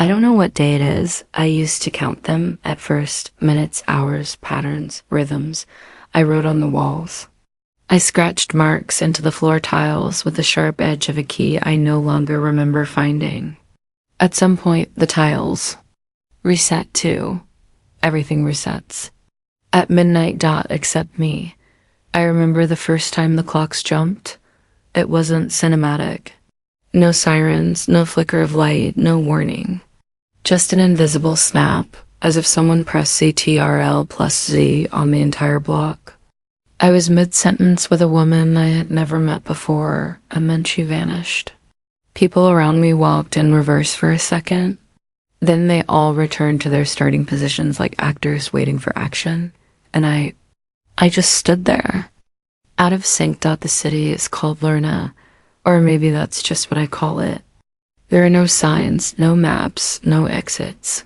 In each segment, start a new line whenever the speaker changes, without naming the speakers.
I don't know what day it is. I used to count them at first, minutes, hours, patterns, rhythms. I wrote on the walls. I scratched marks into the floor tiles with the sharp edge of a key I no longer remember finding. At some point, the tiles reset too. Everything resets. At midnight dot except me. I remember the first time the clocks jumped. It wasn't cinematic. No sirens, no flicker of light, no warning. Just an invisible snap, as if someone pressed CTRL plus Z on the entire block. I was mid-sentence with a woman I had never met before, and then she vanished. People around me walked in reverse for a second. Then they all returned to their starting positions like actors waiting for action. And I just stood there. Out of sync. The city is called Lerna, or maybe that's just what I call it. There are no signs, no maps, no exits.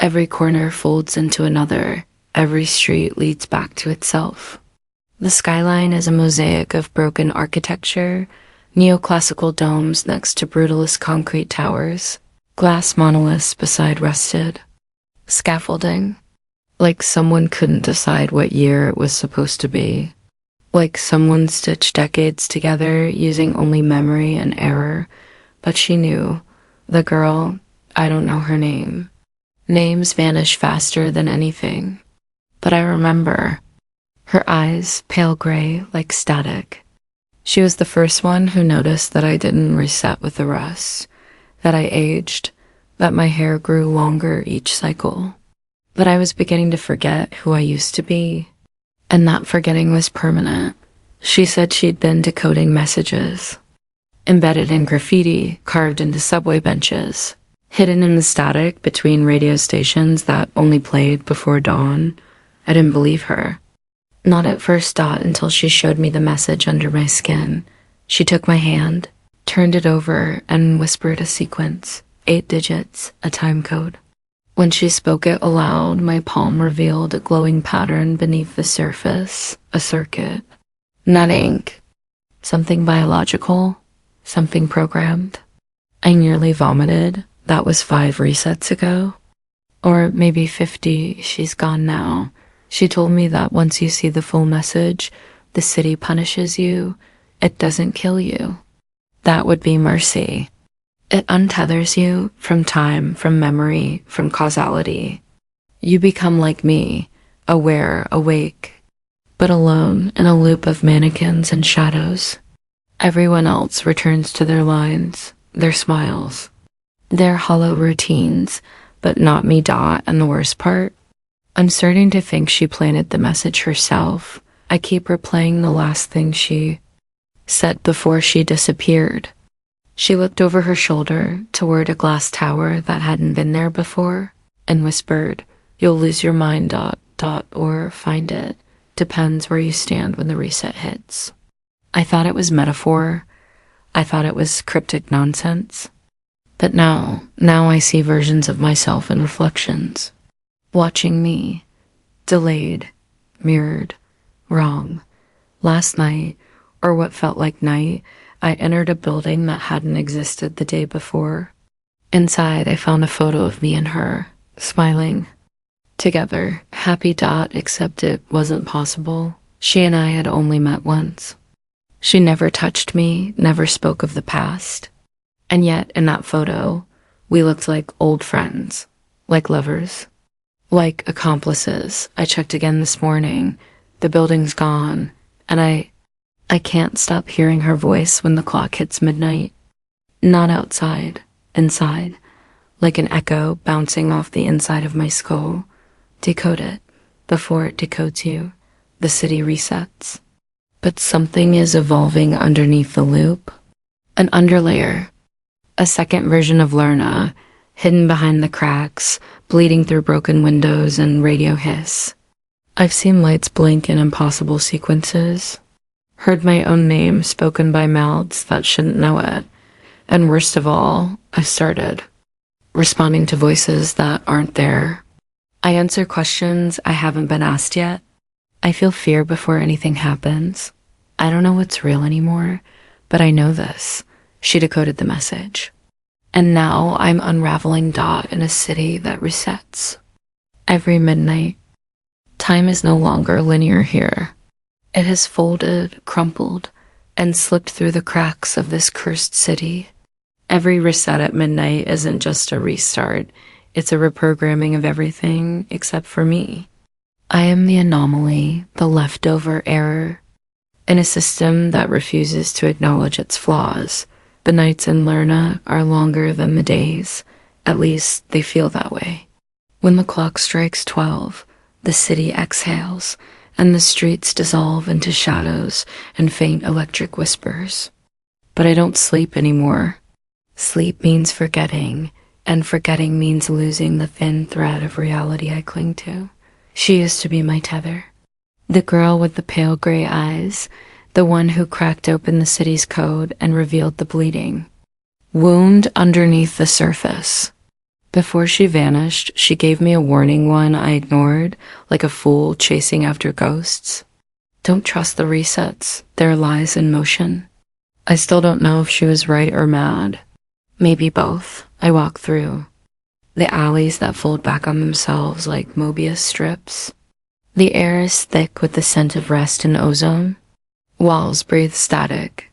Every corner folds into another. Every street leads back to itself. The skyline is a mosaic of broken architecture, neoclassical domes next to brutalist concrete towers, glass monoliths beside rusted scaffolding. Like someone couldn't decide what year it was supposed to be. Like someone stitched decades together using only memory and error. But she knew. The girl, I don't know her name. Names vanish faster than anything. But I remember. Her eyes, pale gray, like static. She was the first one who noticed that I didn't reset with the rest. That I aged. That my hair grew longer each cycle. That I was beginning to forget who I used to be. And that forgetting was permanent. She said she'd been decoding messages. Embedded in graffiti, carved into subway benches, hidden in the static between radio stations that only played before dawn. I didn't believe her. Not at first dot until she showed me the message under my skin. She took my hand, turned it over, and whispered a sequence, 8 digits, a time code. When she spoke it aloud, my palm revealed a glowing pattern beneath the surface, a circuit. Not ink. Something biological. Something programmed. I nearly vomited. That was 5 resets ago. Or maybe 50. She's gone now. She told me that once you see the full message, the city punishes you. It doesn't kill you. That would be mercy. It untethers you from time, from memory, from causality. You become like me, aware, awake, but alone in a loop of mannequins and shadows. Everyone else returns to their lines, their smiles, their hollow routines, but not me. And the worst part? I'm starting to think she planted the message herself. I keep replaying the last thing she said before she disappeared. She looked over her shoulder toward a glass tower that hadn't been there before and whispered, "You'll lose your mind, ... or find it. Depends where you stand when the reset hits." I thought it was metaphor. I thought it was cryptic nonsense. But now I see versions of myself in reflections. Watching me. Delayed. Mirrored. Wrong. Last night, or what felt like night, I entered a building that hadn't existed the day before. Inside, I found a photo of me and her, smiling. Together, happy ... except it wasn't possible. She and I had only met once. She never touched me, never spoke of the past. And yet, in that photo, we looked like old friends, like lovers, like accomplices. I checked again this morning. The building's gone, and I can't stop hearing her voice when the clock hits midnight. Not outside, inside, like an echo bouncing off the inside of my skull. Decode it. Before it decodes you, the city resets. But something is evolving underneath the loop. An underlayer. A second version of Lerna, hidden behind the cracks, bleeding through broken windows and radio hiss. I've seen lights blink in impossible sequences. Heard my own name spoken by mouths that shouldn't know it. And worst of all, I started responding to voices that aren't there. I answer questions I haven't been asked yet. I feel fear before anything happens. I don't know what's real anymore, but I know this. She decoded the message. And now I'm unraveling dot in a city that resets. Every midnight, time is no longer linear here. It has folded, crumpled, and slipped through the cracks of this cursed city. Every reset at midnight isn't just a restart. It's a reprogramming of everything except for me. I am the anomaly, the leftover error, in a system that refuses to acknowledge its flaws. The nights in Lerna are longer than the days. At least they feel that way. When the clock strikes 12, the city exhales, and the streets dissolve into shadows and faint electric whispers. But I don't sleep anymore. Sleep means forgetting, and forgetting means losing the thin thread of reality I cling to. She used to be my tether. The girl with the pale gray eyes, the one who cracked open the city's code and revealed the bleeding wound underneath the surface. Before she vanished, she gave me a warning one I ignored, like a fool chasing after ghosts. Don't trust the resets, they're lies in motion. I still don't know if she was right or mad. Maybe both. I walk through the alleys that fold back on themselves like Mobius strips. The air is thick with the scent of rest and ozone. Walls breathe static.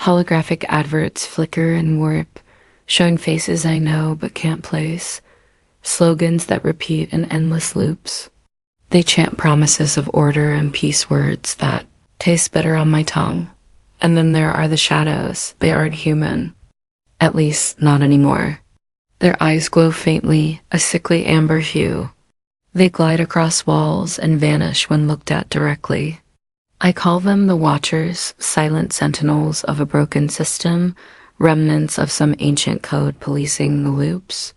Holographic adverts flicker and warp, showing faces I know but can't place. Slogans that repeat in endless loops. They chant promises of order and peace words that taste bitter on my tongue. And then there are the shadows. They aren't human. At least, not anymore. Their eyes glow faintly, a sickly amber hue. They glide across walls and vanish when looked at directly. I call them the Watchers, silent sentinels of a broken system, remnants of some ancient code policing the loops.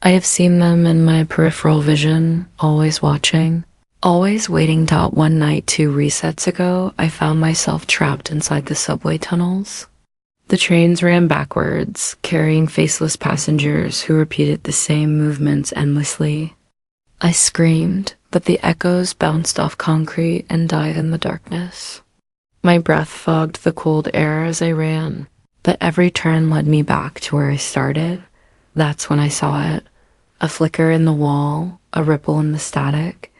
I have seen them in my peripheral vision, always watching, always waiting. One night 2 resets ago, I found myself trapped inside the subway tunnels. The trains ran backwards, carrying faceless passengers who repeated the same movements endlessly. I screamed, but the echoes bounced off concrete and died in the darkness. My breath fogged the cold air as I ran, but every turn led me back to where I started. That's when I saw it. A flicker in the wall, a ripple in the static.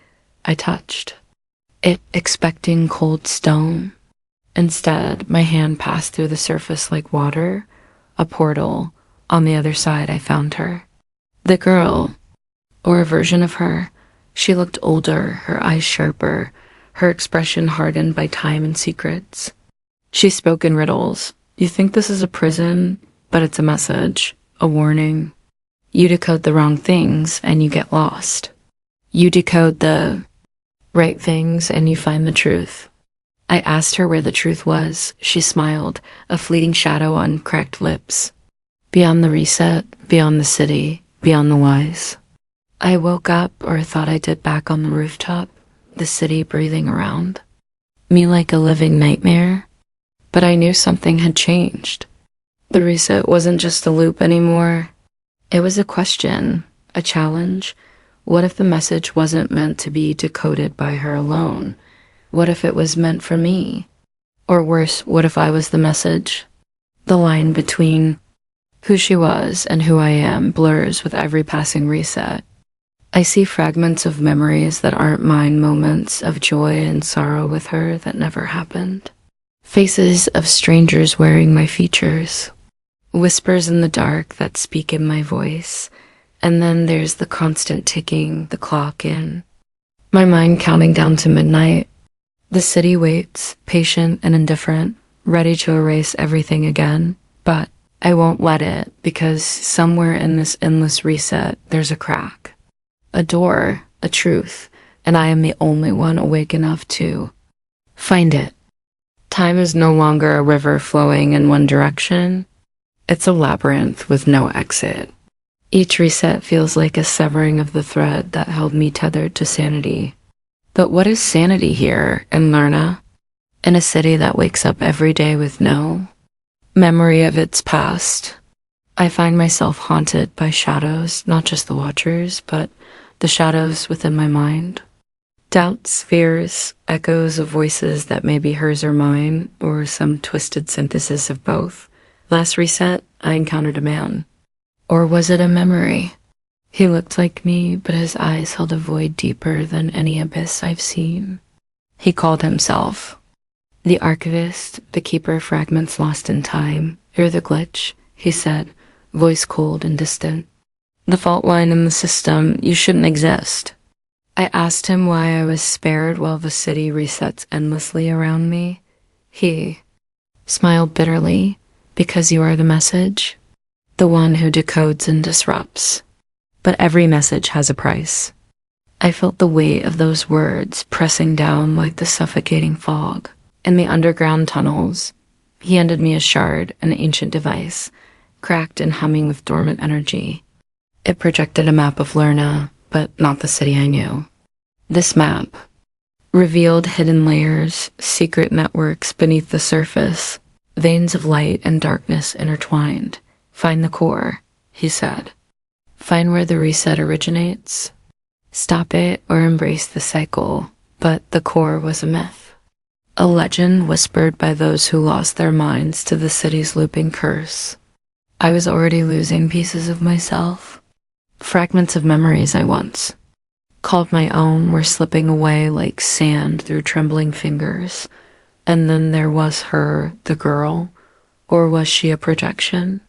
I touched it, expecting cold stone. Instead, my hand passed through the surface like water, a portal. On the other side, I found her. The girl, or a version of her. She looked older, her eyes sharper, her expression hardened by time and secrets. She spoke in riddles. You think this is a prison, but it's a message, a warning. You decode the wrong things and you get lost. You decode the right things and you find the truth. I asked her where the truth was. She smiled, a fleeting shadow on cracked lips. Beyond the reset, beyond the city, beyond the wise. I woke up, or thought I did, back on the rooftop, the city breathing around me like a living nightmare. But I knew something had changed. The reset wasn't just a loop anymore. It was a question, a challenge. What if the message wasn't meant to be decoded by her alone? What if it was meant for me? Or worse, what if I was the message? The line between who she was and who I am blurs with every passing reset. I see fragments of memories that aren't mine, moments of joy and sorrow with her that never happened. Faces of strangers wearing my features. Whispers in the dark that speak in my voice. And then there's the constant ticking, the clock in. My mind counting down to midnight. The city waits, patient and indifferent, ready to erase everything again. But I won't let it, because somewhere in this endless reset, there's a crack. A door, a truth, and I am the only one awake enough to find it. Time is no longer a river flowing in one direction. It's a labyrinth with no exit. Each reset feels like a severing of the thread that held me tethered to sanity. But what is sanity here in Lerna? In a city that wakes up every day with no memory of its past. I find myself haunted by shadows, not just the Watchers, but the shadows within my mind. Doubts, fears, echoes of voices that may be hers or mine, or some twisted synthesis of both. Last reset, I encountered a man. Or was it a memory? He looked like me, but his eyes held a void deeper than any abyss I've seen. He called himself the archivist, the keeper of fragments lost in time. You're the glitch, he said, voice cold and distant. The fault line in the system, you shouldn't exist. I asked him why I was spared while the city resets endlessly around me. He smiled bitterly, because you are the message, the one who decodes and disrupts. But every message has a price. I felt the weight of those words pressing down like the suffocating fog. In the underground tunnels, he handed me a shard, an ancient device, cracked and humming with dormant energy. It projected a map of Lerna, but not the city I knew. This map revealed hidden layers, secret networks beneath the surface, veins of light and darkness intertwined. Find the core, he said. Find where the reset originates. Stop it or embrace the cycle. But the core was a myth. A legend whispered by those who lost their minds to the city's looping curse. I was already losing pieces of myself. Fragments of memories I once called my own were slipping away like sand through trembling fingers. And then there was her, the girl. Or was she a projection?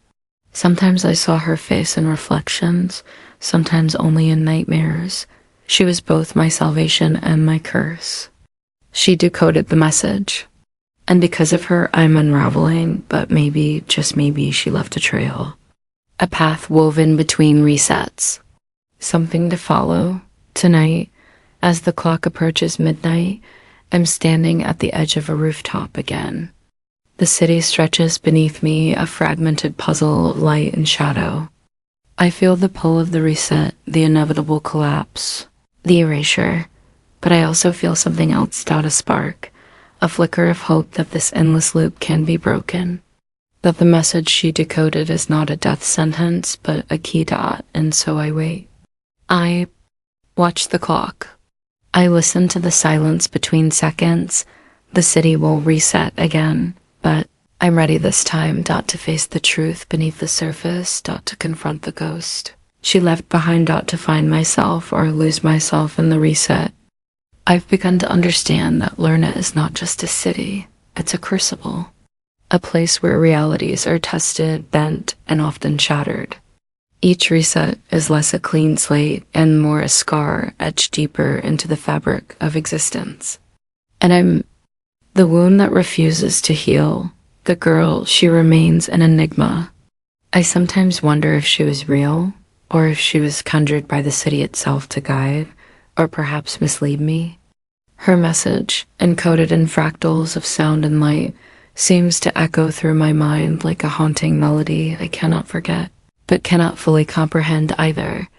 Sometimes I saw her face in reflections, sometimes only in nightmares. She was both my salvation and my curse. She decoded the message. And because of her, I'm unraveling, but maybe, just maybe, she left a trail. A path woven between resets. Something to follow. Tonight, as the clock approaches midnight, I'm standing at the edge of a rooftop again. The city stretches beneath me, a fragmented puzzle of light and shadow. I feel the pull of the reset, the inevitable collapse, the erasure, but I also feel something else start a spark, a flicker of hope that this endless loop can be broken, that the message she decoded is not a death sentence, but a key dot, and so I wait. I watch the clock. I listen to the silence between seconds. The city will reset again. But I'm ready this time, to face the truth beneath the surface, to confront the ghost. She left behind, to find myself or lose myself in the reset. I've begun to understand that Lerna is not just a city, it's a crucible. A place where realities are tested, bent, and often shattered. Each reset is less a clean slate and more a scar etched deeper into the fabric of existence. And I'm the wound that refuses to heal. The girl, she remains an enigma. I sometimes wonder if she was real, or if she was conjured by the city itself to guide, or perhaps mislead me. Her message, encoded in fractals of sound and light, seems to echo through my mind like a haunting melody I cannot forget, but cannot fully comprehend either.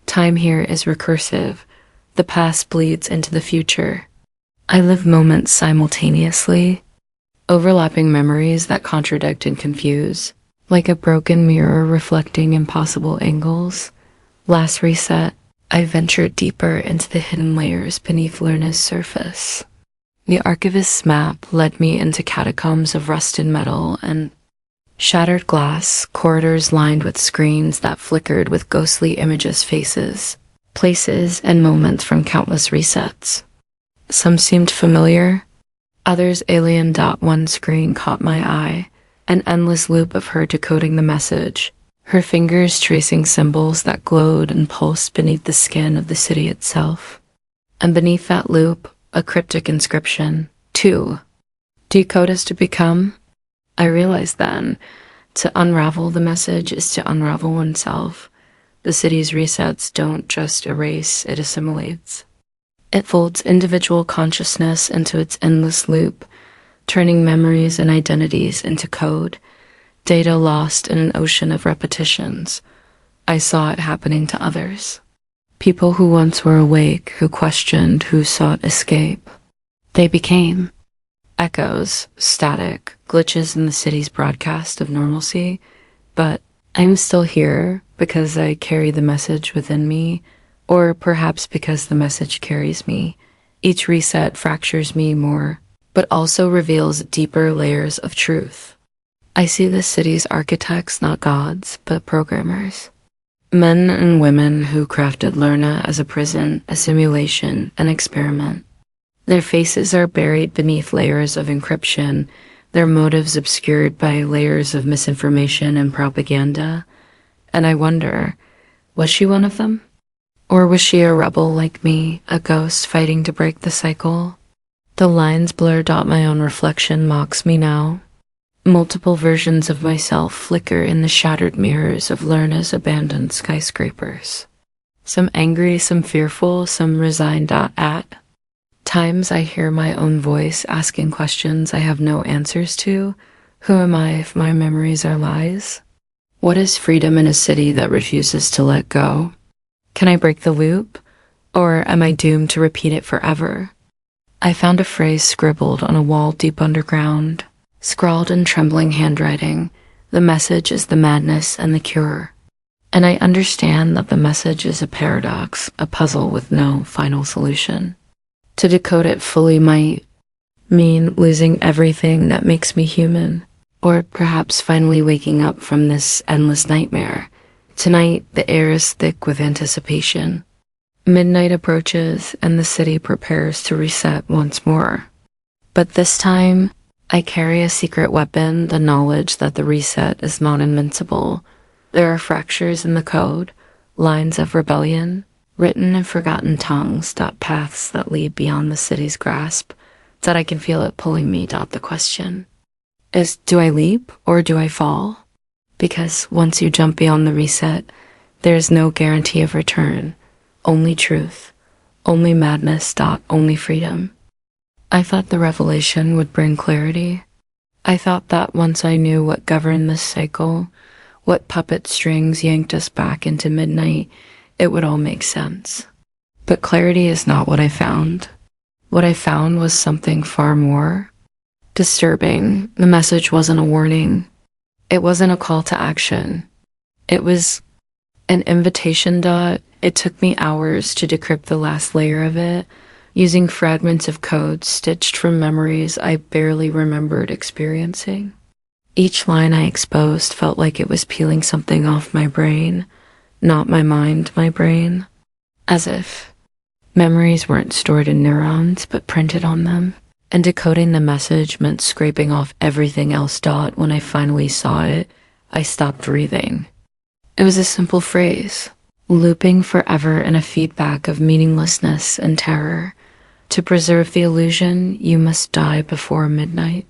Time here is recursive. The past bleeds into the future. I live moments simultaneously, overlapping memories that contradict and confuse, like a broken mirror reflecting impossible angles. Last reset, I ventured deeper into the hidden layers beneath Lerna's surface. The archivist's map led me into catacombs of rusted metal and shattered glass, corridors lined with screens that flickered with ghostly images, faces, places, and moments from countless resets. Some seemed familiar, others alien. One screen caught my eye, an endless loop of her decoding the message, her fingers tracing symbols that glowed and pulsed beneath the skin of the city itself. And beneath that loop, a cryptic inscription, "To decode is to become." I realized then, to unravel the message is to unravel oneself. The city's resets don't just erase, it assimilates. It folds individual consciousness into its endless loop, turning memories and identities into code, data lost in an ocean of repetitions. I saw it happening to others. People who once were awake, who questioned, who sought escape. They became echoes, static, glitches in the city's broadcast of normalcy. But I'm still here because I carry the message within me, or perhaps because the message carries me. Each reset fractures me more, but also reveals deeper layers of truth. I see the city's architects not gods, but programmers. Men and women who crafted Lerna as a prison, a simulation, an experiment. Their faces are buried beneath layers of encryption, their motives obscured by layers of misinformation and propaganda. And I wonder, was she one of them? Or was she a rebel like me, a ghost fighting to break the cycle? The lines blur. My own reflection mocks me now. Multiple versions of myself flicker in the shattered mirrors of Lerna's abandoned skyscrapers. Some angry, some fearful, some resigned at. Times I hear my own voice asking questions I have no answers to. Who am I if my memories are lies? What is freedom in a city that refuses to let go? Can I break the loop? Or am I doomed to repeat it forever? I found a phrase scribbled on a wall deep underground. Scrawled in trembling handwriting, the message is the madness and the cure. And I understand that the message is a paradox, a puzzle with no final solution. To decode it fully might mean losing everything that makes me human, or perhaps finally waking up from this endless nightmare. Tonight, the air is thick with anticipation. Midnight approaches, and the city prepares to reset once more. But this time, I carry a secret weapon, the knowledge that the reset is not invincible. There are fractures in the code, lines of rebellion, written in forgotten tongues, paths that lead beyond the city's grasp, that I can feel it pulling me. The question is, do I leap or do I fall? Because once you jump beyond the reset, there is no guarantee of return, only truth, only madness. Only freedom. I thought the revelation would bring clarity. I thought that once I knew what governed this cycle, what puppet strings yanked us back into midnight, it would all make sense. But clarity is not what I found. What I found was something far more disturbing. The message wasn't a warning. It wasn't a call to action. It was an invitation. It took me hours to decrypt the last layer of it, using fragments of code stitched from memories I barely remembered experiencing. Each line I exposed felt like it was peeling something off my brain, not my mind, my brain. As if memories weren't stored in neurons, but printed on them. And decoding the message meant scraping off everything else. When I finally saw it, I stopped breathing. It was a simple phrase, looping forever in a feedback of meaninglessness and terror. To preserve the illusion, you must die before midnight.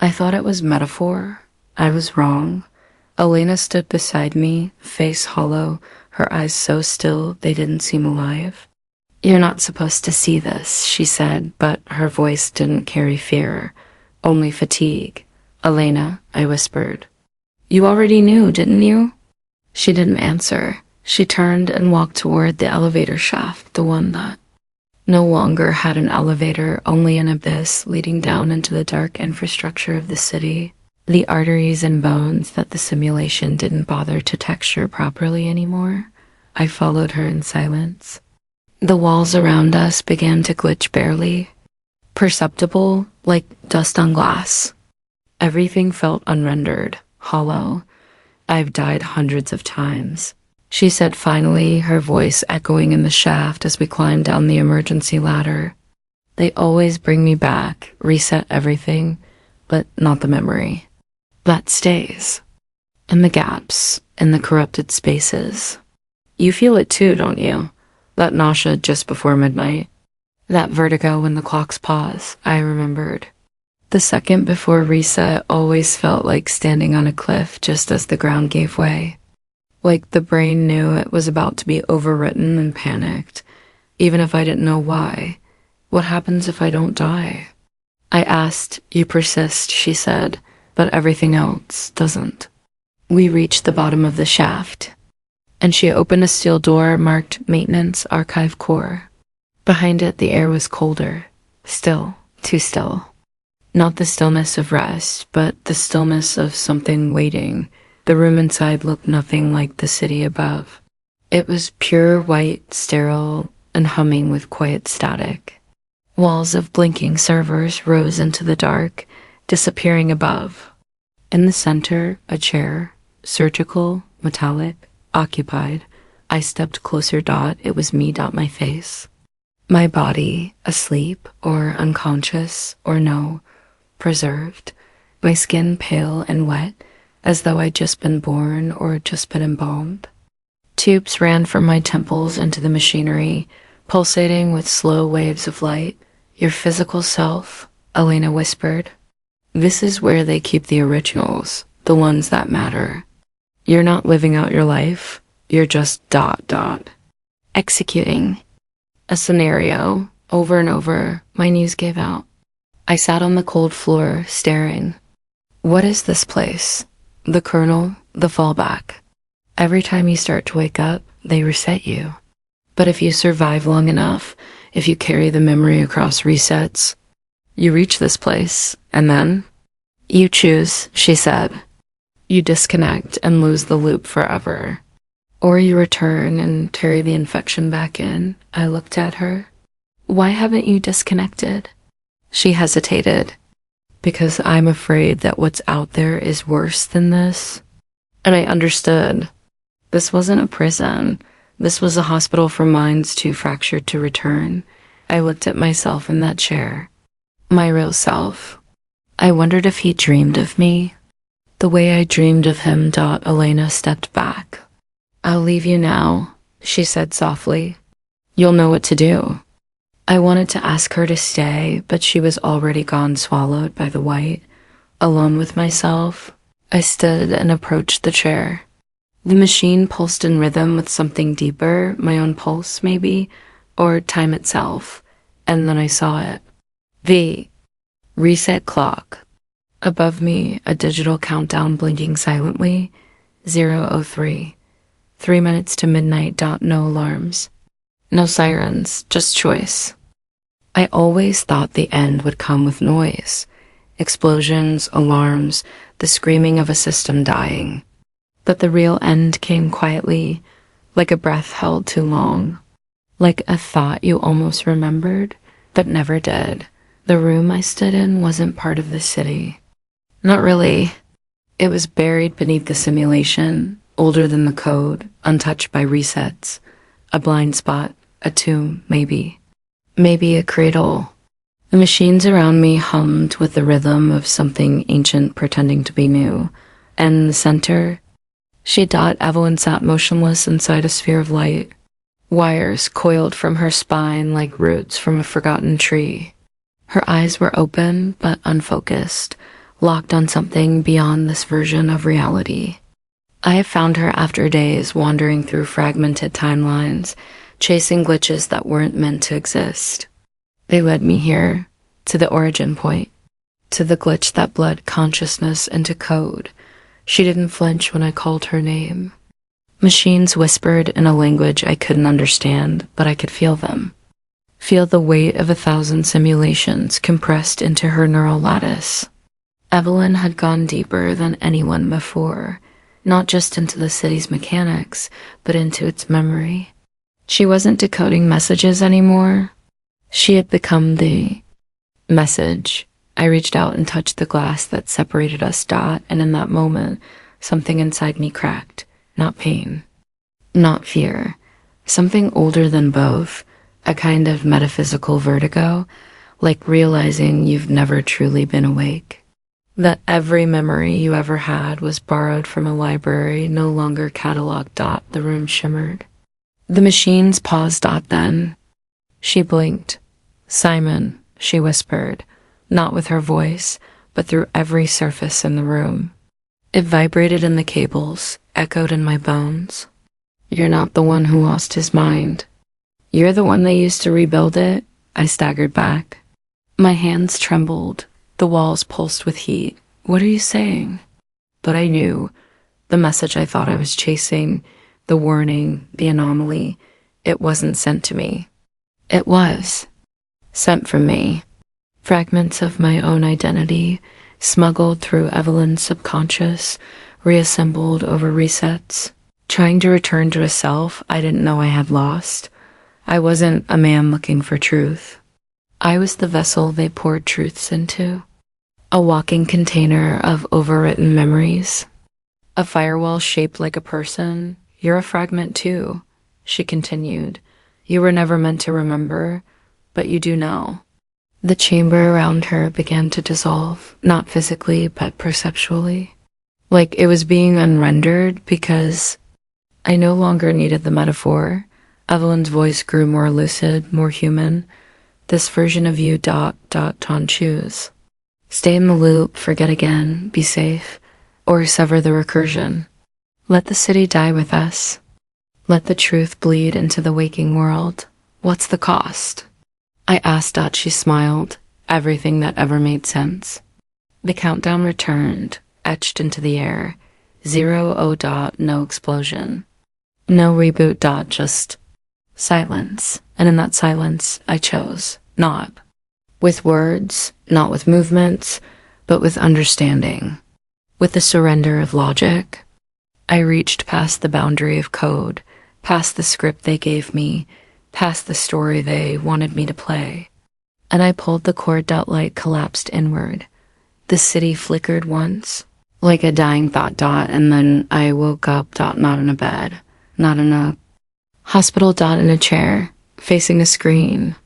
I thought it was metaphor. I was wrong. Elena stood beside me, face hollow, her eyes so still they didn't seem alive. You're not supposed to see this, she said, but her voice didn't carry fear, only fatigue. Elena, I whispered. You already knew, didn't you? She didn't answer. She turned and walked toward the elevator shaft, the one that no longer had an elevator, only an abyss leading down into the dark infrastructure of the city, the arteries and bones that the simulation didn't bother to texture properly anymore. I followed her in silence. The walls around us began to glitch barely, perceptible, like dust on glass. Everything felt unrendered, hollow. I've died hundreds of times, she said finally, her voice echoing in the shaft as we climbed down the emergency ladder. They always bring me back, reset everything, but not the memory. That stays. In the gaps, in the corrupted spaces. You feel it too, don't you? That nausea just before midnight. That vertigo when the clocks pause, I remembered. The second before reset always felt like standing on a cliff just as the ground gave way. Like the brain knew it was about to be overwritten and panicked, even if I didn't know why. What happens if I don't die? I asked. You persist, she said, but everything else doesn't. We reached the bottom of the shaft, and she opened a steel door marked Maintenance Archive Core. Behind it, the air was colder, still, too still. Not the stillness of rest, but the stillness of something waiting. The room inside looked nothing like the city above. It was pure white, sterile, and humming with quiet static. Walls of blinking servers rose into the dark, disappearing above. In the center, a chair, surgical, metallic, occupied. I stepped closer. It was me. My face. My body, asleep or unconscious or no, preserved. My skin pale and wet, as though I'd just been born or just been embalmed. Tubes ran from my temples into the machinery, pulsating with slow waves of light. Your physical self, Elena whispered. This is where they keep the originals, the ones that matter. You're not living out your life, you're just ... executing a scenario. Over and over, my knees gave out. I sat on the cold floor, staring. What is this place? The kernel, the fallback. Every time you start to wake up, they reset you. But if you survive long enough, if you carry the memory across resets, you reach this place, and then you choose, she said. You disconnect and lose the loop forever. Or you return and carry the infection back in. I looked at her. Why haven't you disconnected? She hesitated. Because I'm afraid that what's out there is worse than this. And I understood. This wasn't a prison. This was a hospital for minds too fractured to return. I looked at myself in that chair. My real self. I wondered if he dreamed of me. The way I dreamed of him. Elena stepped back. I'll leave you now, she said softly. You'll know what to do. I wanted to ask her to stay, but she was already gone, swallowed by the white. Alone with myself, I stood and approached the chair. The machine pulsed in rhythm with something deeper, my own pulse maybe, or time itself, and then I saw it. The reset clock. Above me, a digital countdown blinking silently. 0:03. 3 minutes to midnight. No alarms. No sirens, just choice. I always thought the end would come with noise. Explosions, alarms, the screaming of a system dying. But the real end came quietly, like a breath held too long. Like a thought you almost remembered, but never did. The room I stood in wasn't part of the city. Not really. It was buried beneath the simulation, older than the code, untouched by resets. A blind spot, a tomb, maybe. Maybe a cradle. The machines around me hummed with the rhythm of something ancient pretending to be new. And in the center, Evelyn sat motionless inside a sphere of light. Wires coiled from her spine like roots from a forgotten tree. Her eyes were open but unfocused, locked on something beyond this version of reality. I have found her after days wandering through fragmented timelines, chasing glitches that weren't meant to exist. They led me here, to the origin point, to the glitch that bled consciousness into code. She didn't flinch when I called her name. Machines whispered in a language I couldn't understand, but I could feel them. Feel the weight of 1,000 simulations compressed into her neural lattice. Evelyn had gone deeper than anyone before, not just into the city's mechanics, but into its memory. She wasn't decoding messages anymore. She had become the message. I reached out and touched the glass that separated us, and in that moment, something inside me cracked. Not pain, not fear. Something older than both, a kind of metaphysical vertigo, like realizing you've never truly been awake. That every memory you ever had was borrowed from a library, no longer cataloged. The room shimmered. The machines paused. Then she blinked. Simon, she whispered, not with her voice, but through every surface in the room. It vibrated in the cables, echoed in my bones. You're not the one who lost his mind. You're the one they used to rebuild it. I staggered back. My hands trembled. The walls pulsed with heat. What are you saying? But I knew. The message I thought I was chasing, the warning, the anomaly, it wasn't sent to me. It was. Sent from me. Fragments of my own identity, smuggled through Evelyn's subconscious, reassembled over resets, trying to return to a self I didn't know I had lost. I wasn't a man looking for truth. I was the vessel they poured truths into. a walking container of overwritten memories. A firewall shaped like a person. You're a fragment too, she continued. You were never meant to remember, but you do now. The chamber around her began to dissolve, not physically, but perceptually. Like it was being unrendered because I no longer needed the metaphor. Evelyn's voice grew more lucid, more human. This version of you ... choose. Stay in the loop, forget again, be safe, or sever the recursion. Let the city die with us. Let the truth bleed into the waking world. What's the cost? I asked. She smiled. Everything that ever made sense. The countdown returned, etched into the air. 0 O ... no explosion. No reboot ... just silence. And in that silence, I chose not. With words, not with movements, but with understanding. With the surrender of logic. I reached past the boundary of code, past the script they gave me, past the story they wanted me to play. And I pulled the cord. Light collapsed inward. The city flickered once, like a dying thought ... and then I woke up ... not in a bed, not in a hospital ... in a chair, facing a screen.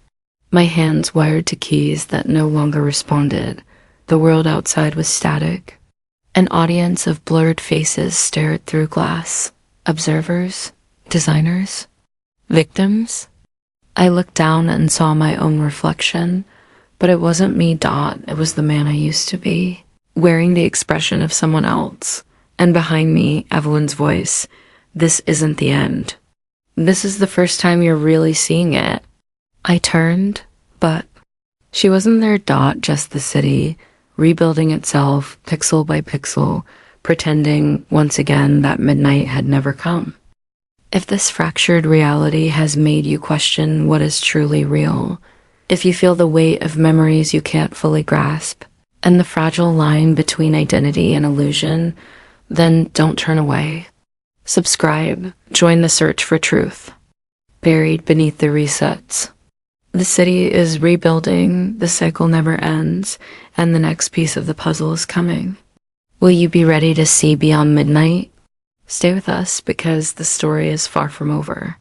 My hands wired to keys that no longer responded. The world outside was static. An audience of blurred faces stared through glass. Observers, designers, victims. I looked down and saw my own reflection, but it wasn't me ... it was the man I used to be, wearing the expression of someone else. And behind me, Evelyn's voice. This isn't the end. This is the first time you're really seeing it. I turned, but she wasn't there ... just the city, rebuilding itself, pixel by pixel, pretending once again that midnight had never come. If this fractured reality has made you question what is truly real, if you feel the weight of memories you can't fully grasp, and the fragile line between identity and illusion, then don't turn away. Subscribe, join the search for truth. Buried beneath the resets. The city is rebuilding, the cycle never ends, and the next piece of the puzzle is coming. Will you be ready to see beyond midnight? Stay with us because the story is far from over.